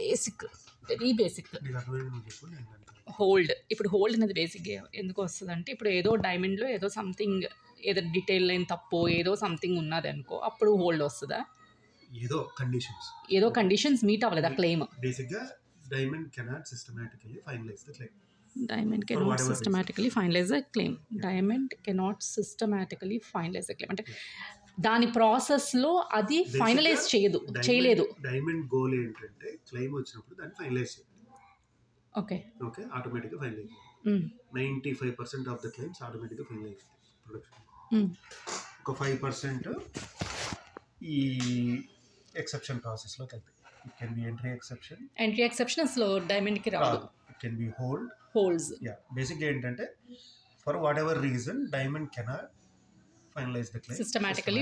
Basic, very basic. Hold, ఇప్పుడు hold అనేది బేసిక్గా ఎందుకు వస్తుంది అంటే, ఇప్పుడు ఏదో డైమండ్లో ఏదో సంథింగ్, ఏదో డీటెయిల్ లైన్ తప్పో ఏదో సంథింగ్ ఉన్నది అనుకో, అప్పుడు హోల్డ్ వస్తుందా? ఏదో కండిషన్స్ మీట్ అవ్వలేదు ఆ క్లెయిమ్. బేసిక్గా Diamond cannot systematically finalise the claim. Diamond cannot systematically finalize a claim. Diamond cannot systematically finalize a claim. అంటే దాని ప్రాసెస్లో అది ఫైనలైజ్ చేయలేదు. డైమండ్ గోల్ ఏంటంటే క్లెయిమ్ వచ్చినప్పుడు దాన్ని ఫైనలైజ్ చేయాలి. ఓకే ఆటోమేటిక్గా ఫైనలైజ్ 95% ఆఫ్ ద క్లెయిమ్స్ ఆటోమేటిక్గా ఫైనలైజ్ ప్రొడక్షన్. ఒక 5% ఈ ఎక్సెప్షన్ ప్రాసెస్లోకి వెళ్తాయి. It can be entry exception అసలు డైమండ్కి రాదు. It can be holds. బేసిక్గా ఏంటంటే for whatever reason Diamond cannot finalise the claim systematically.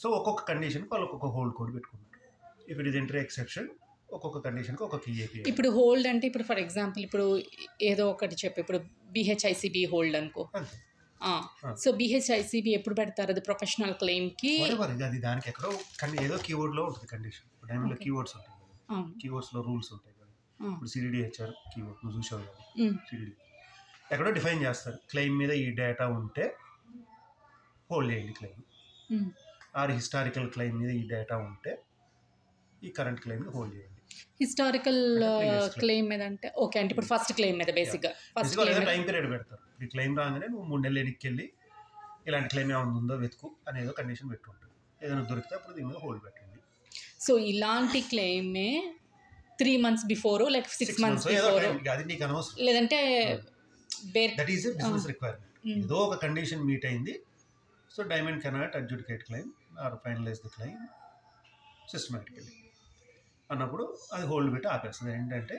So ఒక్కొక్క కండిషన్కి వాళ్ళు ఒక్కొక్క హోల్డ్ కోడ్ పెట్టుకుంటారు. If it is entry exception ఒక్కొక్క కండిషన్కి ఒక కీ ఏపీ. ఇప్పుడు హోల్డ్ అంటే ఇప్పుడు ఫర్ ఎగ్జాంపుల్ ఇప్పుడు ఏదో ఒకటి చెప్పి ఇప్పుడు BHICB హోల్డ్ అనుకో. సో BHICB ఎప్పుడు పెడతారు? అది ప్రొఫెషనల్ క్లెయిమ్కి. అది దానికి ఎక్కడో ఏదో కీవర్డ్లో ఉంటుంది కండిషన్. డైమండ్లో కీవర్డ్స్ ఉంటాయి, కీవర్డ్స్లో రూల్స్ ఉంటాయి. ఇప్పుడు CDDHR కీవర్డ్ నువ్వు చూసావు కదా, CDD ఎక్కడో డిఫైన్ చేస్తారు. క్లెయిమ్ మీద ఈ డేటా ఉంటే హోల్డ్ చేయండి క్లెయిమ్, ఆర్ హిస్టారికల్ క్లెయిమ్ మీద ఈ డేటా ఉంటే ఈ కరెంట్ క్లెయిమ్ని హోల్డ్ చేయండి. హిస్టారికల్ క్లెయిమ్ మీద అంటే ఓకే, అంటే ఇప్పుడు ఫస్ట్ క్లెయిమ్ మీద బేసిక్గా టైం పీరియడ్ పెడతారు. ఈ క్లెయిమ్ రాగానే నువ్వు 3 నెలలు వెనక్కి ఇలాంటి క్లెయిమ్ ఏమైనా ఉందో వెతుకు అనేదో కండిషన్ పెట్టుంటుంది. ఏదైనా దొరికితే అప్పుడు దీని మీద హోల్డ్ పెట్టండి. సో ఇలాంటి క్లెయిమే 3 months before like 6 months before, అది నీకు అనవసరం. లేదంటే that is a business requirement. ఏదో ఒక కండిషన్ మీట్ అయింది, so Diamond cannot adjudicate claim or finalise the claim systematically అన్నప్పుడు అది హోల్డ్ పెట్టి ఆపేస్తుంది. ఏంటంటే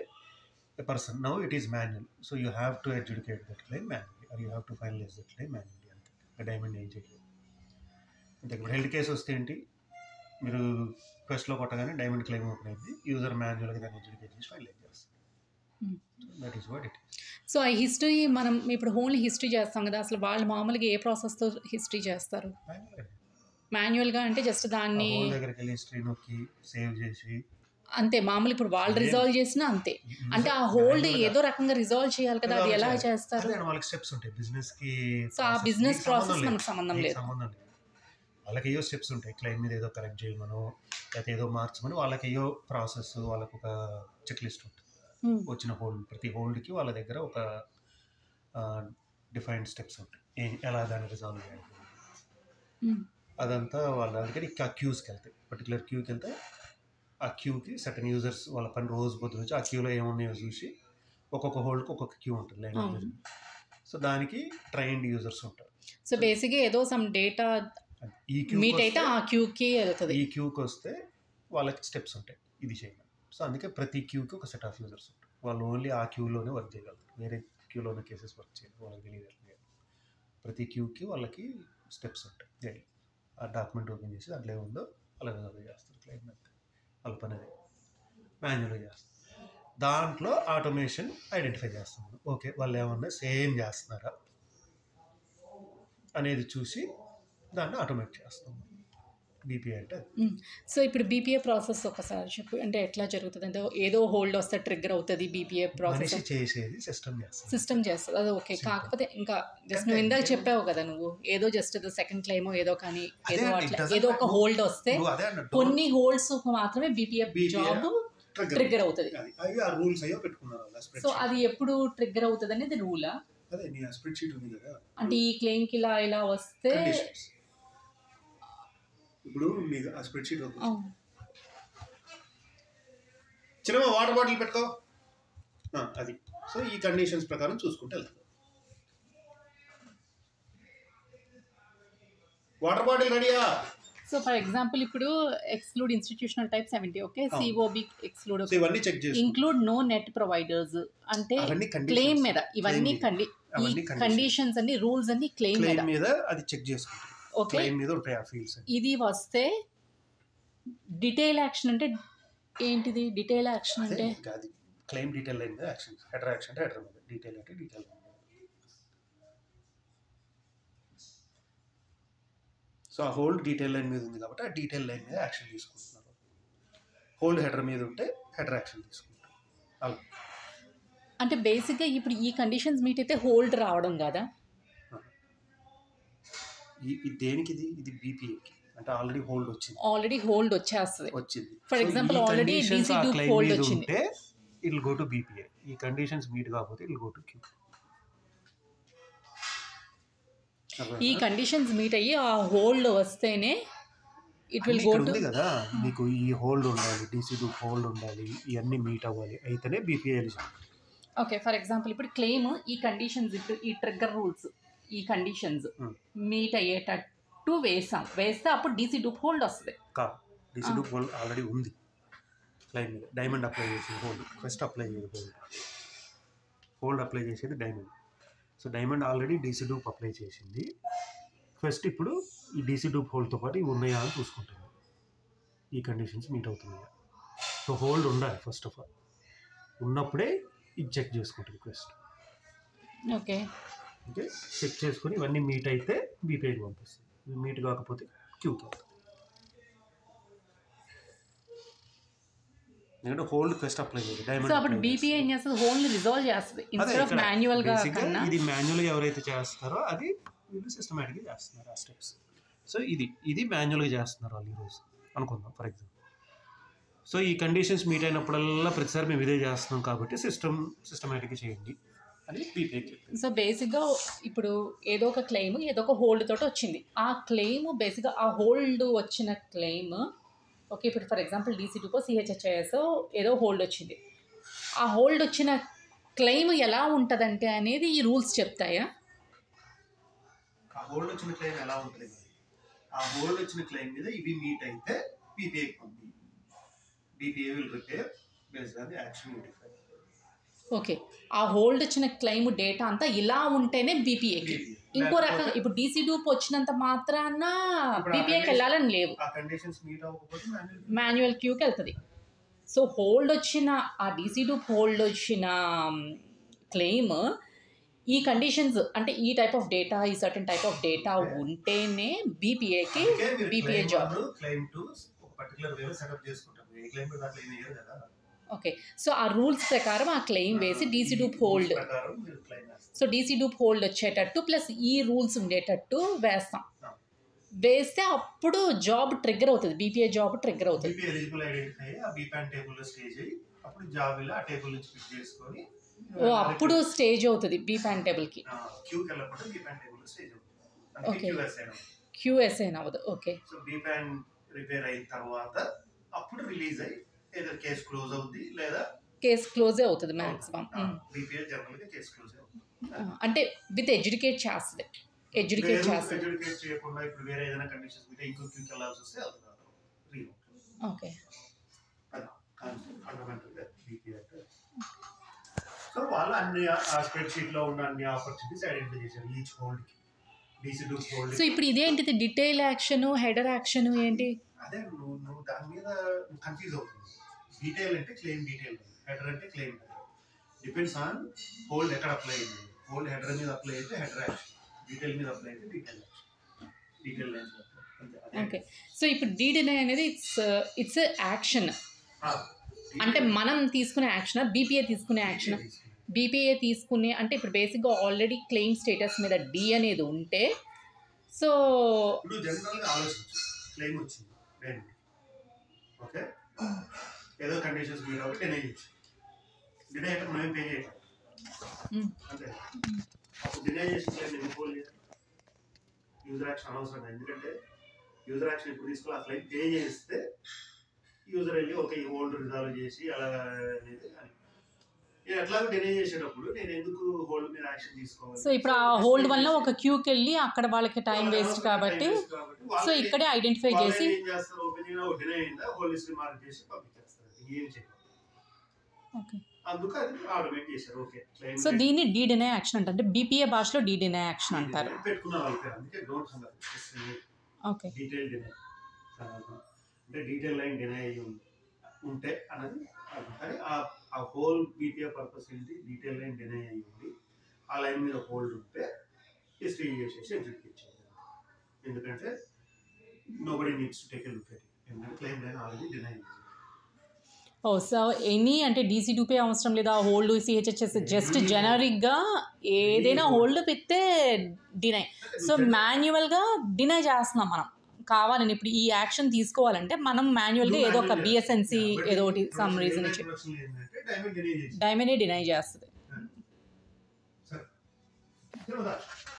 a person now it is manual, so you have to adjudicate that claim manually or you have to finalise that claim manually. అంతే, Diamond ఏం చేయలేదు. అంతే. ఇప్పుడు హెల్త్ కేసు వస్తే ఏంటి, మీరు క్వెస్ట్లో కొట్టగానే డైమండ్ క్లెయిమ్ ఓపెన్ అయింది, యూజర్ మాన్యువల్గా దాన్ని ఎడ్యుకేట్ చేసి ఫైనలైజ్ చేస్తారు. That is what it is. So ఆ హిస్టరీ మనం ఇప్పుడు ఓన్లీ హిస్టరీ చేస్తాం కదా, అసలు వాళ్ళు మామూలుగా ఏ ప్రాసెస్తో హిస్టరీ చేస్తారు? మాన్యువల్గా అంటే జస్ట్ దాన్ని దగ్గరికి వెళ్ళి హిస్టరీ నొక్కి సేవ్ చేసి అంతే. మామూలు ఇప్పుడు వాళ్ళు రిజాల్వ్ చేసినా అంతే. అంటే ఆ హోల్డ్ ఏదో రకంగా రిజాల్వ్ చేయాలి కదా, అది ఎలా చేస్తారు? వాళ్ళకి స్టెప్స్ ఉంటాయి బిజినెస్కి. సో ఆ బిజినెస్ ప్రాసెస్ మనకు సంబంధం లేదు. వాళ్ళకి ఏవో స్టెప్స్ ఉంటాయి. క్లెయిమ్ మీద ఏదో కరెక్ట్ చేయమనో లేకపోతే ఏదో మార్చమని వాళ్ళకి ఏవో ప్రాసెస్, వాళ్ళకు ఒక చెక్ లిస్ట్ ఉంటుంది. వచ్చిన హోల్డ్, ప్రతి హోల్డ్కి వాళ్ళ దగ్గర ఒక డిఫైన్డ్ స్టెప్స్ ఉంటాయి, ఎలా దాన్ని రిజాల్వ్ చేయాలి అదంతా. వాళ్ళ అందుకని ఆ క్యూస్కి వెళ్తాయి. పర్టికులర్ క్యూకి వెళ్తే ఆ క్యూకి సర్టన్ యూజర్స్ వాళ్ళ పని రోజు పొద్దు నుంచి ఆ క్యూలో ఏమున్నాయో చూసి ఒక్కొక్క హోల్డ్కి ఒక్కొక్క క్యూ ఉంటుంది లాంగ్వేజ్. సో దానికి ట్రైన్డ్ యూజర్స్ ఉంటారు. సో బేసిక్గా ఏదో సమ్ డేటా మీట్ అయితే ఆ క్యూకి వెళ్తుంది. ఈ క్యూకి వస్తే వాళ్ళకి స్టెప్స్ ఉంటాయి ఇది చేయమని. సో అందుకే ప్రతి క్యూకి ఒక సెట్ ఆఫ్ యూజర్స్ ఉంటారు. వాళ్ళు ఓన్లీ ఆ క్యూలోనే వర్క్ చేయగలుగుతారు, వేరే క్యూలోనే కేసెస్ వర్క్ చేయరు, వాళ్ళకి తెలియదు. ప్రతి క్యూకి వాళ్ళకి స్టెప్స్ ఉంటాయి. ఆ డాక్యుమెంట్ ఓపెన్ చేసి దాంట్లో ఏముందో అలా రిజాల్వ్ చేస్తారు క్లెయిమ్. అంతే, వాళ్ళ పని అదే. మాన్యువల్గా చేస్తారు. దాంట్లో ఆటోమేషన్ ఐడెంటిఫై చేస్తాం. ఓకే, వాళ్ళు ఏమన్నా సేమ్ చేస్తున్నారా అనేది చూసి దాన్ని ఆటోమేట్ చేస్తాం. BPA అంటే. సో ఇప్పుడు BPA ప్రాసెస్ ఒకసారి చెప్పు, అంటే ఎట్లా జరుగుతుంది? అంటే ఏదో హోల్డ్ వస్తే ట్రిగ్గర్ అవుతుంది BPA ప్రాసెస్ చేసేది సిస్టమ్ చేస్తుంది. అది ఓకే. కాకపోతే ఇంకా జస్ట్ నువ్వు ఇందాక చెప్పావు కదా, నువ్వు ఏదో జస్ట్ ఏదో సెకండ్ క్లెయిమో ఏదో కానీ ఏదో అట్లా ఏదో ఒక హోల్డ్ వస్తే కొన్ని హోల్డ్స్ మాత్రమే BPA జాబ్ ట్రిగ్గర్ అవుతుంది. సో అది ఎప్పుడు ట్రిగ్గర్ అవుతుంది అనేది రూలా? అంటే ఈ క్లెయిమ్కి ఇలా వస్తే ఇప్పుడు మీకు ఆ స్ప్రెడ్షీట్ చిన్న వాటర్ బాటిల్ పెట్టుకో అది. సో ఈ కండిషన్స్ ప్రకారం చూసుకుంటే వెళ్తుంది. వాటర్ బాటిల్ రెడీయా? సో ఫర్ ఎగ్జాంపుల్ ఇప్పుడు exclude institutional type 70 okay, COB exclude, ఇవన్నీ చెక్ చేసి ఇంక్లూడ్ నో నెట్ ప్రొవైడర్స్ అంటే క్లెయిమ్ మీద ఇవన్నీ కండిషన్స్ అన్ని రూల్స్ అన్ని క్లెయిమ్ మీద అది చెక్ చేసుకుంటారు. ఇది వస్తే డీటెయిల్ యాక్షన్ అంటే ఏంటిది? డీటెయిల్ యాక్షన్ అంటే క్లెయిమ్ డీటెయిల్ లైన్ మీద యాక్షన్, హెడర్ యాక్షన్ అంటే హెడర్ మీద, డీటెయిల్ అంటే డీటెయిల్. సో ఆ హోల్డ్ డీటెయిల్ లైన్ మీద ఉంది కాబట్టి ఆ డీటెయిల్ లైన్ మీద యాక్షన్ తీసుకుంటున్నారు. హోల్డ్ హెడర్ మీద ఉంటే హెడర్ యాక్షన్ తీసుకుంటాం అలా. అంటే బేసిక్గా ఇప్పుడు ఈ కండిషన్స్ మీట్ అయితే హోల్డ్ రావడం కదా, దేనికి ఇది బీపీఏకి అంటే ఆల్రెడీ హోల్డ్ వచ్చేస్తుంది. వచ్చింది for example already DC dupe hold వచ్చింది, it will go to BPA. ఈ కండిషన్స్ మీట్ కాకపోతే it will go to queue. ఈ కండిషన్స్ మీట్ అయ్యి ఆ హోల్డ్ వస్తేనే ఇట్ విల్ గో టు కదా. మీకు ఈ హోల్డ్ ఉండాలి, డీసీ డూప్ హోల్డ్ ఉండాలి, ఇవన్నీ మీట్ అవ్వాలి, అయితేనే BPA eligible. Okay, for example ఇప్పుడు క్లెయిమ్ ఈ కండిషన్స్ ఇప్పుడు ఈ ట్రిగ్గర్ రూల్స్ ఈ కండిషన్స్ మీట్ అయ్యేటట్టు వేస్తే అప్పుడు డీసీ డూప్ హోల్డ్ వస్తుంది. డీసీ డూప్ హోల్డ్ ఆల్రెడీ ఉంది క్లెయిమ్ మీద. డైమండ్ అప్లై చేసేది హోల్డ్, ఫస్ట్ అప్లై చేయదు హోల్డ్ అప్లై చేసేది diamond. So diamond already DC dupe apply చేసింది. ఫస్ట్ ఇప్పుడు ఈ డీసీ డూప్ హోల్డ్తో పాటు ఇవి ఉన్నాయా అని చూసుకుంటుంది, ఈ కండిషన్స్ మీట్ అవుతున్నాయా. సో హోల్డ్ ఉండాలి ఫస్ట్ ఆఫ్ ఆల్, ఉన్నప్పుడే ఇది చెక్ చేసుకుంటుంది ఫస్ట్. ఓకే చెక్ చేసుకుని ఇవన్నీ మీట్ అయితే బీపీఐకి పంపిస్తుంది, మీట్ కాకపోతే క్యూకి వెళ్తుంది. ఎందుకంటే హోల్డ్ ఫస్ట్ అప్లై చేయాలి డైమండ్. సో అప్పుడు బీపీఐ ఏం చేస్తుంది, హోల్డ్ రిజాల్వ్ చేస్తుంది ఇన్స్టెడ్ ఆఫ్ మాన్యువల్గా. ఇది మాన్యువల్గా ఎవరైతే చేస్తారో అది వీళ్ళు సిస్టమేటిక్గా చేస్తున్నారు ఆ స్టెప్స్. సో ఇది మాన్యువల్గా చేస్తున్నారు వాళ్ళు ఈరోజు అనుకుందాం ఫర్ ఎగ్జాంపుల్. సో ఈ కండిషన్స్ మీట్ అయినప్పుడల్లా ప్రతిసారి మేము ఇదే చేస్తున్నాం కాబట్టి సిస్టమేటిక్గా చేయండి అని బీపీఐ చెప్పింది. సో బేసిక్గా ఇప్పుడు ఏదో ఒక క్లెయిమ్ ఏదో ఒక హోల్డ్ తోటి వచ్చింది, ఆ క్లెయిమ్ బేసిక్గా ఆ హోల్డ్ వచ్చిన క్లెయిమ్ ఓకే. ఇప్పుడు ఫర్ ఎగ్జాంపుల్ డీసీ డూపో సిహెచ్హెచ్ఐఎస్ ఏదో హోల్డ్ వచ్చింది, ఆ హోల్డ్ వచ్చిన క్లెయిమ్ ఎలా ఉంటుందంటే అనేది ఈ రూల్స్ చెప్తాయా? ఆ హోల్డ్ వచ్చిన క్లెయిమ్ ఎలా ఉంటుంది, ఆ హోల్డ్ వచ్చిన క్లెయిమ్ మీద ఇవి మీట్ అయితే బీపీఐకి పంపి BPI will repair based on the action notified. Okay, ఆ హోల్డ్ వచ్చిన క్లెయిమ్ డేటా అంతా ఇలా ఉంటేనే బీపీఏకి. ఇంకో రకం ఇప్పుడు డీసీ డూప్ వచ్చినంత మాత్రాన బీపీఏకి వెళ్ళాలని లేవు, మాన్యువల్ క్యూకి వెళ్తుంది. సో హోల్డ్ వచ్చిన ఆ డీసీ డూప్ హోల్డ్ వచ్చిన క్లెయిమ్ ఈ కండిషన్స్ అంటే ఈ టైప్ ఆఫ్ డేటా ఈ సర్టన్ టైప్ ఆఫ్ డేటా ఉంటేనే బీపీఏకి బీపీఏ జాబ్. ఓకే, సో ఆ రూల్స్ ప్రకారం ఆ క్లెయిమ్ వేసి DC dupe hold, so DC dupe hold వచ్చేటట్టు ప్లస్ ఈ రూల్స్ ఉండేటట్టు వేస్తే అప్పుడు జాబ్ ట్రిగ్గర్ అవుతుంది, బీపీఏ జాబ్ ట్రిగ్గర్ అవుతుంది. అప్పుడు స్టేజ్ అవుతుంది బీపాన్ టేబుల్కి. ఓకే, క్యూఎస్ఐన్ అవ్వదు. ఓకే, రిపేర్ అయిన తర్వాత అప్పుడు రిలీజ్ అయ్యి ఏదో కేసు క్లోజ్ అవుతుంది లేదా కేసు క్లోజే అవుతుంది మ్యాక్సిమం. బీపీఏ జనరల్గా కేసు క్లోజ్ అవుతుంది అంటే విత్ ఎడ్యుకేట్ చేస్తుంది, ఎడ్యుకేట్ చేయకుండా ఇప్పుడు వేరే ఏదైనా కండిషన్స్ ఉంటే ఇంకో క్యూకి వెళ్ళాల్సి వస్తే అవుతుంది. ఓకే, ఫండమెంటల్గా బీపీఏ అంటే సో వాళ్ళు అన్ని ఆ స్ప్రెడ్ షీట్లో ఉన్న అన్ని ఆపర్చునిటీస్ ఐడెంటిఫై చేశారు ఈచ్ హోల్డ్కి, డీసీ డూప్ హోల్డ్. సో ఇప్పుడు ఇదేంటిది డీటెయిల్ యాక్షన్ హెడర్ యాక్షన్ ఏంటి? అదే నువ్వు దాని మీద కన్ఫ్యూజ్ అవుతుంది. డీటెయిల్ అంటే క్లెయిమ్ డీటెయిల్, హెడర్ అంటే claim header. Depends on hold ఎక్కడ అప్లై అయింది. హోల్డ్ హెడర్ మీద అప్లై అయితే హెడర్ యాక్షన్, డీటెయిల్ మీద అప్లై అయితే detail action, detail lines. Okay, so ఇప్పుడు డీడీఐ అనేది ఇట్స్ యాక్షన్ అంటే మనం తీసుకునే యాక్షన్, బీపీఏ తీసుకునే యాక్షన్. బీపీఏ తీసుకునే అంటే ఇప్పుడు బేసిక్గా ఆల్రెడీ క్లెయిమ్ స్టేటస్ మీద డి అనేది ఉంటే సో ఇప్పుడు జనరల్గా ఆలోచించు, క్లెయిమ్ వచ్చింది ఓకే, ఏదో కండిషన్స్ మీరు ఒకటి డినై చేయొచ్చు, డినై అయితే మనం పే చేయాలి అంతే. అప్పుడు డినై చేసిన క్లెయిమ్ ఎందుకు హోల్డ్ చేయాలి? యూజర్ యాక్షన్ అనవసరం, ఎందుకంటే యూజర్ యాక్షన్ ఇప్పుడు తీసుకోవాలి, ఆ క్లెయిమ్ పే చేస్తే యూజర్ వెళ్ళి ఓకే ఈ హోల్డ్ రిజాల్వ్ చేసి అలా అనేది అని. నేను ఎట్లాగో డినై చేసేటప్పుడు నేను ఎందుకు హోల్డ్ మీద యాక్షన్ తీసుకోవాలి? సో ఇప్పుడు ఆ హోల్డ్ వల్ల ఒక క్యూకి వెళ్ళి అక్కడ వాళ్ళకి టైం వేస్ట్ కాబట్టి సో ఇక్కడే ఐడెంటిఫై చేసి ఏం చేస్తారు, ఓపెన్ డినై అయిందా హోల్డ్ హిస్టరీ మార్క్ చేసి పంపించేస్తారు, ఏం చేయాలి. ఓకే, అందుకు అది ఆటోమేట్ చేశారు. ఓకే, సో దీన్ని డీడినై యాక్షన్ అంటే బీపీఏ భాషలో డీడినై యాక్షన్ అంటారు. పెట్టుకున్న వాళ్ళకి అందుకే డోంట్ ఓకే, డీటెయిల్ డినై అంటే డీటెయిల్ లైన్ డినై అయ్యి ఉంటే అన్నది. కానీ ఆ హోల్ బీపీఏ పర్పస్ ఏంటి, డీటెయిల్ లైన్ డినై అయ్యి ఉంది, ఆ లైన్ మీద హోల్డ్ ఉంటే హిస్టరీ చేసేసి ఎగ్జిక్యూట్ చేయాలి. ఎందుకంటే nobody needs to take a look at it, ఎందుకంటే క్లెయిమ్ లైన్ ఆల్రెడీ డినై అయ్యింది. ఓ సో ఎనీ అంటే DC2P అవసరం లేదా, హోల్డ్ CHHS జస్ట్ జనరిక్గా ఏదైనా హోల్డ్ పెడితే డినై. సో మాన్యువల్గా డినై చేస్తున్నాం మనం. కావాలని ఇప్పుడు ఈ యాక్షన్ తీసుకోవాలంటే మనం మాన్యువల్గా ఏదో ఒక BSNC ఏదో ఒకటి సమ్ రీజన్ ఇచ్చి డైమండ్ డినై చేస్తుంది.